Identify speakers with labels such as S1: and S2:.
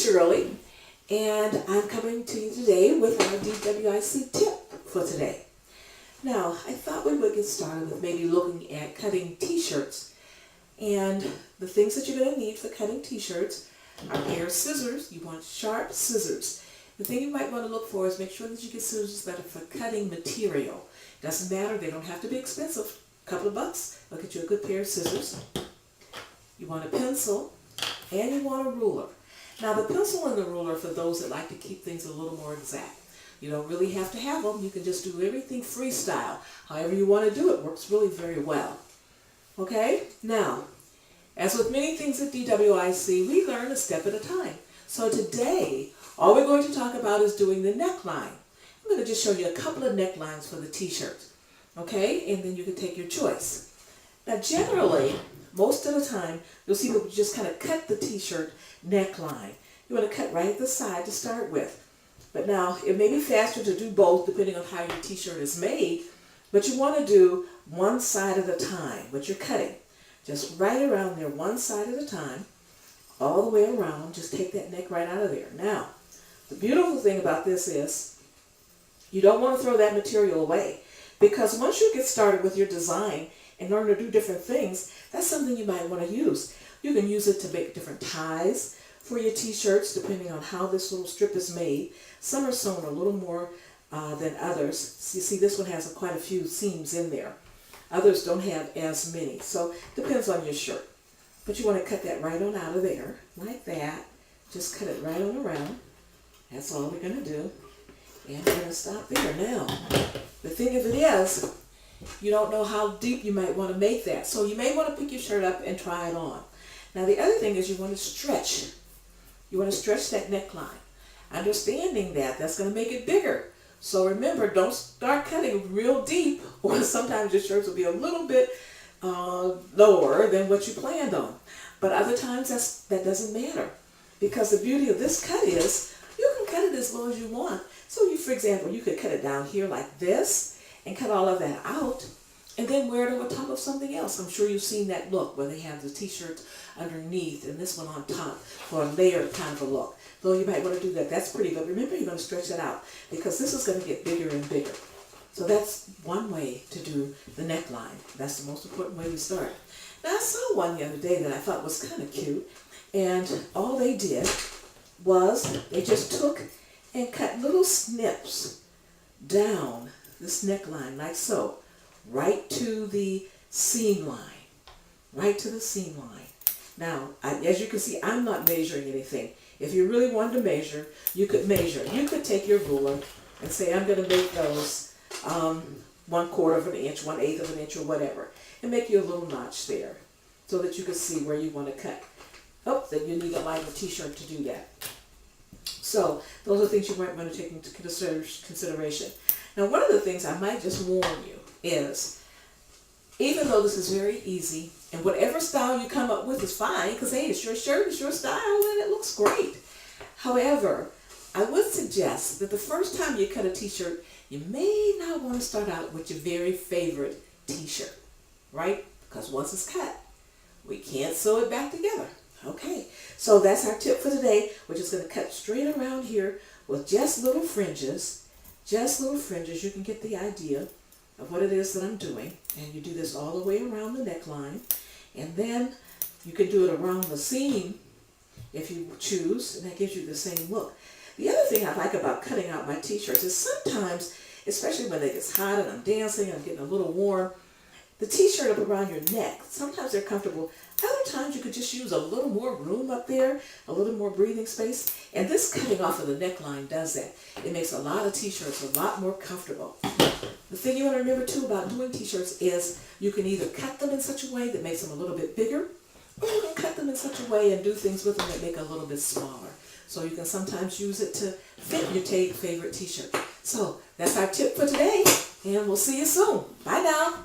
S1: Shirley, and I'm coming to you today with our DWIC tip for today. Now, I thought we would get started with maybe looking at cutting t-shirts. And the things that you're going to need for cutting t-shirts are a pair of scissors. You want sharp scissors. The thing you might want to look for is make sure that you get scissors that are for cutting material. Doesn't matter, they don't have to be expensive. A couple of bucks, will get you a good pair of scissors. You want a pencil, and you want a ruler. Now the pencil and the ruler are for those that like to keep things a little more exact. You don't really have to have them. You can just do everything freestyle. However you want to do it works really very well. Okay? Now, as with many things at DWIC, we learn a step at a time. So today, all we're going to talk about is doing the neckline. I'm going to just show you a couple of necklines for the t-shirt. Okay? And then you can take your choice. Now generally, most of the time, you'll see people just kind of cut the t-shirt neckline. You want to cut right at the side to start with. But now, it may be faster to do both depending on how your t-shirt is made, but you want to do one side at a time, what you're cutting. Just right around there, one side at a time, all the way around. Just take that neck right out of there. Now, the beautiful thing about this is you don't want to throw that material away, because once you get started with your design and learn to do different things, that's something you might want to use. You can use it to make different ties for your t-shirts depending on how this little strip is made. Some are sewn a little more than others. So you see this one has quite a few seams in there. Others don't have as many. So it depends on your shirt. But you want to cut that right on out of there, like that. Just cut it right on around. That's all we're going to do. And we're going to stop there. Now, the thing of it is, you don't know how deep you might want to make that. So you may want to pick your shirt up and try it on. Now the other thing is you want to stretch. You want to stretch that neckline. Understanding that, that's going to make it bigger. So remember, don't start cutting real deep, or sometimes your shirts will be a little bit lower than what you planned on. But other times that doesn't matter, because the beauty of this cut is you can cut it as low as you want. So you, for example, you could cut it down here like this and cut all of that out and then wear it over top of something else. I'm sure you've seen that look where they have the t-shirt underneath and this one on top for a layered kind of a look. Though you might want to do that. That's pretty, but remember you're going to stretch that out because this is going to get bigger and bigger. So that's one way to do the neckline. That's the most important way to start. Now I saw one the other day that I thought was kind of cute, and all they did was they just took and cut little snips down this neckline like so, right to the seam line, right to the seam line. Now, as you can see, I'm not measuring anything. If you really wanted to measure, you could measure. You could take your ruler and say, I'm going to make those 1/4 of an inch, 1/8 of an inch, or whatever, and make you a little notch there so that you can see where you want to cut. Oh, then you need a lighter t-shirt to do that. So those are things you might want to take into consideration. Now, one of the things I might just warn you is, even though this is very easy, and whatever style you come up with is fine, because hey, it's your shirt, it's your style, and it looks great. However, I would suggest that the first time you cut a t-shirt, you may not want to start out with your very favorite t-shirt, right? Because once it's cut, we can't sew it back together. Okay, so that's our tip for today. We're just going to cut straight around here with just little fringes. Just little fringes. You can get the idea of what it is that I'm doing. And you do this all the way around the neckline. And then you can do it around the seam if you choose, and that gives you the same look. The other thing I like about cutting out my t-shirts is sometimes, especially when it gets hot and I'm dancing, I'm getting a little warm, the t-shirt up around your neck, sometimes they're comfortable. Other times you could just use a little more room up there, a little more breathing space. And this cutting off of the neckline does that. It makes a lot of t-shirts a lot more comfortable. The thing you want to remember too about doing t-shirts is you can either cut them in such a way that makes them a little bit bigger, or you can cut them in such a way and do things with them that make it a little bit smaller. So you can sometimes use it to fit your favorite t-shirt. So that's our tip for today, and we'll see you soon. Bye now.